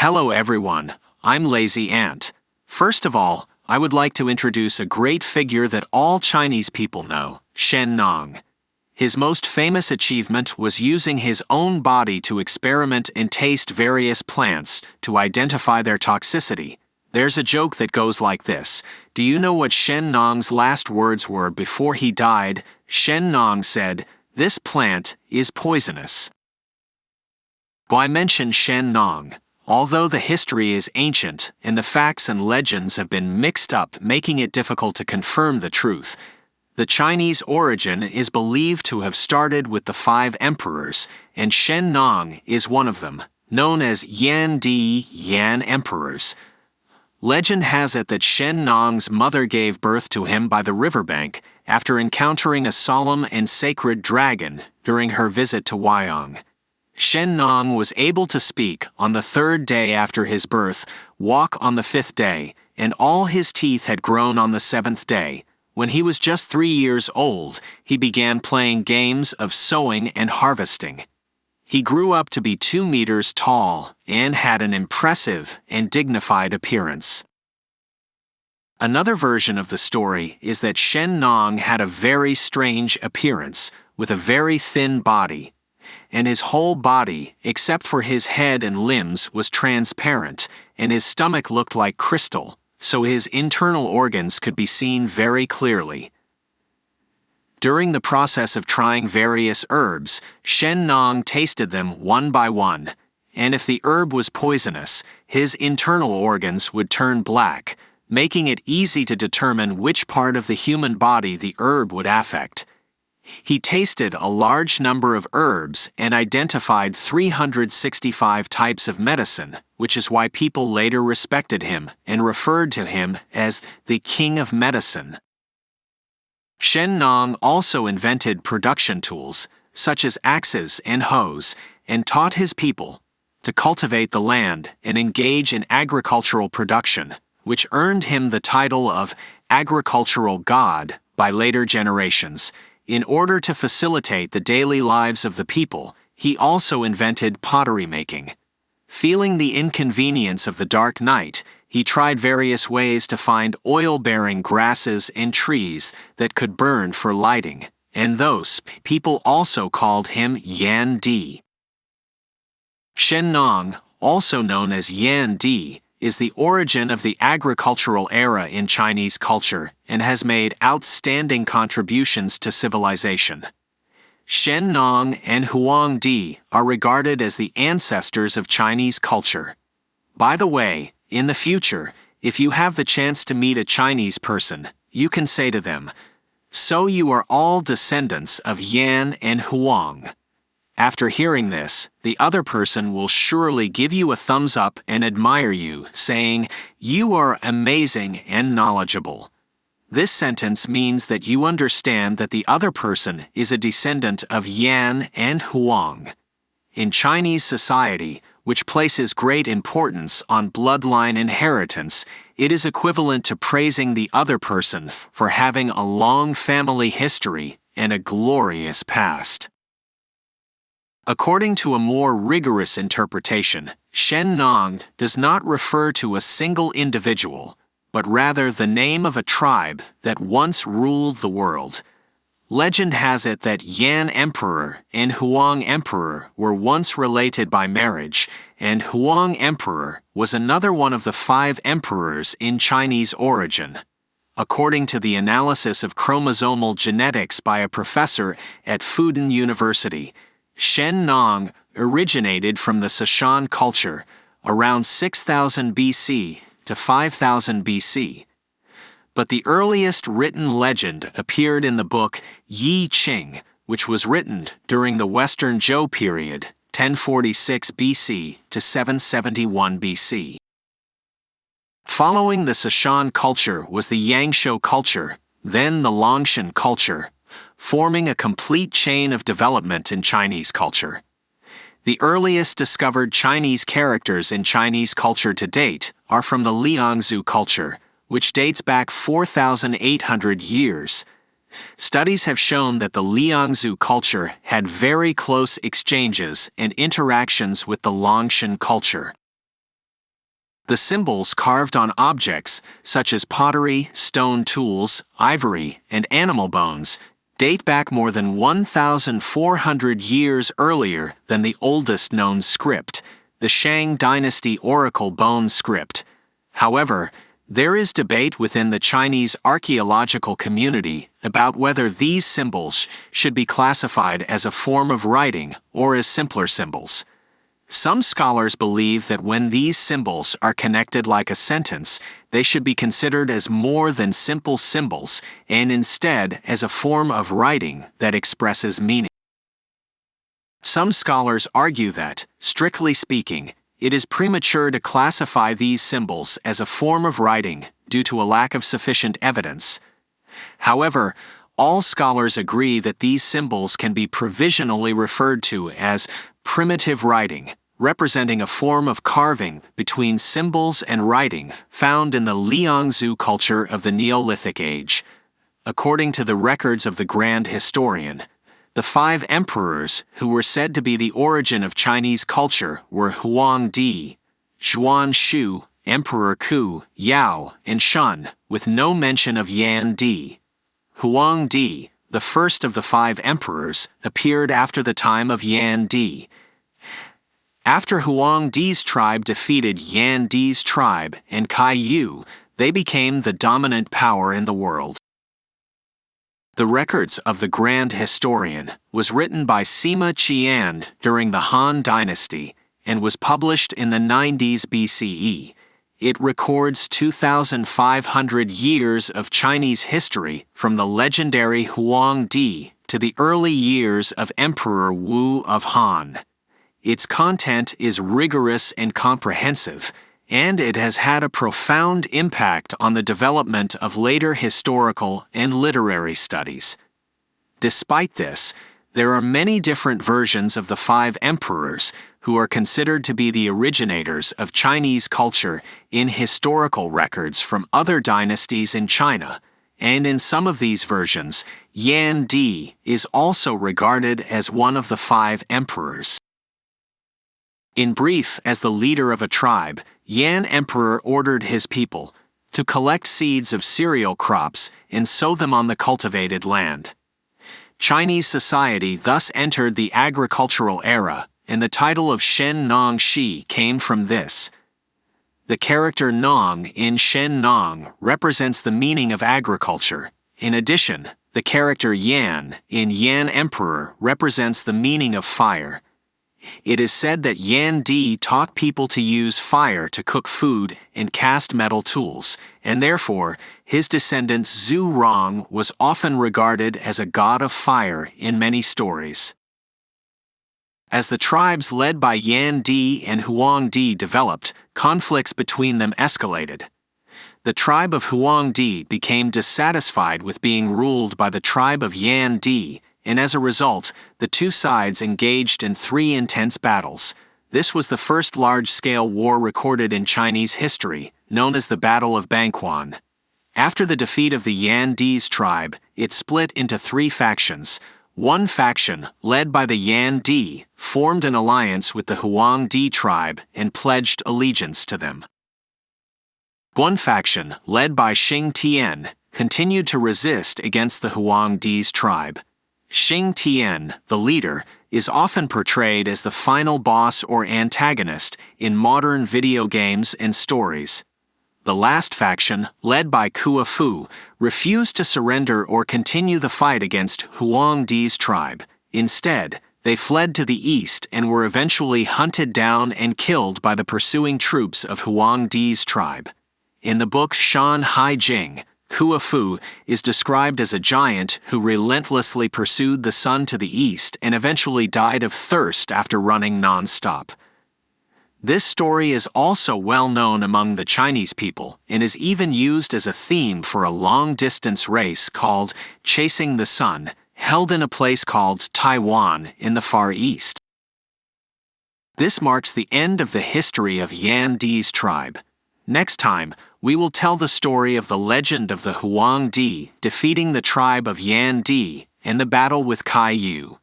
Hello everyone, I'm Lazy Ant. First of all, I would like to introduce a great figure that all Chinese people know, Shennong. His most famous achievement was using his own body to experiment and taste various plants to identify their toxicity. There's a joke that goes like this. Do you know what Shennong's last words were before he died? Shennong said, "This plant is poisonous." Why mention Shennong? Although the history is ancient and the facts and legends have been mixed up, making it difficult to confirm the truth, the Chinese origin is believed to have started with the 5 emperors, and Shennong is one of them, known as Yan emperors. Legend has it that Shennong's mother gave birth to him by the riverbank after encountering a solemn and sacred dragon during her visit to Wyong. Shennong was able to speak on the 3rd day after his birth, walk on the 5th day, and all his teeth had grown on the 7th day. When he was just 3 years old, he began playing games of sowing and harvesting. He grew up to be 2 meters tall and had an impressive and dignified appearance. Another version of the story is that Shennong had a very strange appearance, with a very thin body, and his whole body, except for his head and limbs, was transparent, and his stomach looked like crystal, so his internal organs could be seen very clearly. During the process of trying various herbs, Shennong tasted them one by one, and if the herb was poisonous, his internal organs would turn black, making it easy to determine which part of the human body the herb would affect. He tasted a large number of herbs and identified 365 types of medicine, which is why people later respected him and referred to him as the King of Medicine. Shennong also invented production tools, such as axes and hoes, and taught his people to cultivate the land and engage in agricultural production, which earned him the title of agricultural god by later generations. In order to facilitate the daily lives of the people, he also invented pottery making. Feeling the inconvenience of the dark night, he tried various ways to find oil-bearing grasses and trees that could burn for lighting, and those people also called him Yan Di. Shennong, also known as Yan Di, is the origin of the agricultural era in Chinese culture and has made outstanding contributions to civilization. Shennong and Huang Di are regarded as the ancestors of Chinese culture. By the way, in the future, if you have the chance to meet a Chinese person, you can say to them, "So you are all descendants of Yan and Huang." After hearing this, the other person will surely give you a thumbs up and admire you, saying, "You are amazing and knowledgeable." This sentence means that you understand that the other person is a descendant of Yan and Huang. In Chinese society, which places great importance on bloodline inheritance, it is equivalent to praising the other person for having a long family history and a glorious past. According to a more rigorous interpretation, Shennong does not refer to a single individual, but rather the name of a tribe that once ruled the world. Legend has it that Yan Emperor and Huang Emperor were once related by marriage, and Huang Emperor was another one of the 5 emperors in Chinese origin. According to the analysis of chromosomal genetics by a professor at Fudan University, Shennong originated from the Sashan culture around 6000 BC to 5000 BC. But the earliest written legend appeared in the book Yi Qing, which was written during the Western Zhou period, 1046 BC to 771 BC. Following the Sashan culture was the Yangshuo culture, then the Longshan culture, forming a complete chain of development in Chinese culture. The earliest discovered Chinese characters in Chinese culture to date are from the Liangzhu culture, which dates back 4,800 years. Studies have shown that the Liangzhu culture had very close exchanges and interactions with the Longshan culture. The symbols carved on objects, such as pottery, stone tools, ivory, and animal bones, date back more than 1,400 years earlier than the oldest known script, the Shang Dynasty Oracle Bone script. However, there is debate within the Chinese archaeological community about whether these symbols should be classified as a form of writing or as simpler symbols. Some scholars believe that when these symbols are connected like a sentence, they should be considered as more than simple symbols and instead as a form of writing that expresses meaning. Some scholars argue that, strictly speaking, it is premature to classify these symbols as a form of writing due to a lack of sufficient evidence. However, all scholars agree that these symbols can be provisionally referred to as primitive writing, representing a form of carving between symbols and writing found in the Liangzhu culture of the Neolithic Age. According to the records of the Grand Historian, the 5 emperors who were said to be the origin of Chinese culture were Huang Di, Zhuan Shu, Emperor Ku, Yao, and Shun, with no mention of Yan Di. Huang Di, the first of the 5 emperors, appeared after the time of Yan Di. After Huang Di's tribe defeated Yan Di's tribe and Kai Yu, they became the dominant power in the world. The records of the Grand Historian was written by Sima Qian during the Han Dynasty and was published in the 90s BCE. It records 2,500 years of Chinese history from the legendary Huang Di to the early years of Emperor Wu of Han. Its content is rigorous and comprehensive, and it has had a profound impact on the development of later historical and literary studies. Despite this, there are many different versions of the 5 emperors who are considered to be the originators of Chinese culture in historical records from other dynasties in China, and in some of these versions, Yan Di is also regarded as one of the 5 emperors. In brief, as the leader of a tribe, Yan Emperor ordered his people to collect seeds of cereal crops and sow them on the cultivated land. Chinese society thus entered the agricultural era, and the title of Shennong Shi came from this. The character Nong in Shennong represents the meaning of agriculture. In addition, the character Yan in Yan Emperor represents the meaning of fire. It is said that Yan Di taught people to use fire to cook food and cast metal tools, and therefore, his descendant Zhu Rong was often regarded as a god of fire in many stories. As the tribes led by Yan Di and Huang Di developed, conflicts between them escalated. The tribe of Huang Di became dissatisfied with being ruled by the tribe of Yan Di, and as a result, the two sides engaged in 3 intense battles. This was the first large-scale war recorded in Chinese history, known as the Battle of Bangquan. After the defeat of the Yan Di's tribe, it split into 3 factions. One faction, led by the Yan Di, formed an alliance with the Huang Di tribe and pledged allegiance to them. One faction, led by Xing Tian, continued to resist against the Huang Di's tribe. Xing Tian, the leader, is often portrayed as the final boss or antagonist in modern video games and stories. The last faction, led by Kua Fu, refused to surrender or continue the fight against Huang Di's tribe. Instead, they fled to the east and were eventually hunted down and killed by the pursuing troops of Huang Di's tribe. In the book Shan Hai Jing, Kua Fu is described as a giant who relentlessly pursued the sun to the east and eventually died of thirst after running non-stop. This story is also well known among the Chinese people and is even used as a theme for a long-distance race called Chasing the Sun, held in a place called Taiwan in the Far East. This marks the end of the history of Yan Di's tribe. Next time, we will tell the story of the legend of the Huang Di defeating the tribe of Yan Di and the battle with Kai Yu.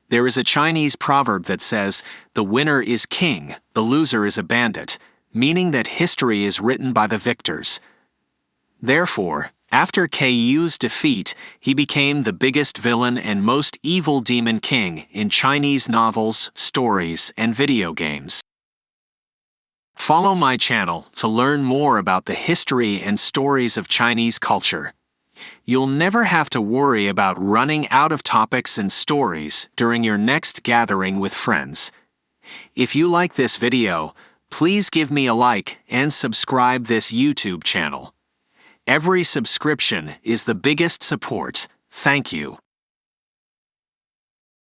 There is a Chinese proverb that says, "The winner is king, the loser is a bandit." meaning that history is written by the victors. Therefore, after Keyu's defeat, he became the biggest villain and most evil demon king in Chinese novels, stories, and video games. Follow my channel to learn more about the history and stories of Chinese culture. You'll never have to worry about running out of topics and stories during your next gathering with friends. If you like this video, please give me a like and subscribe this YouTube channel. Every subscription is the biggest support. Thank you.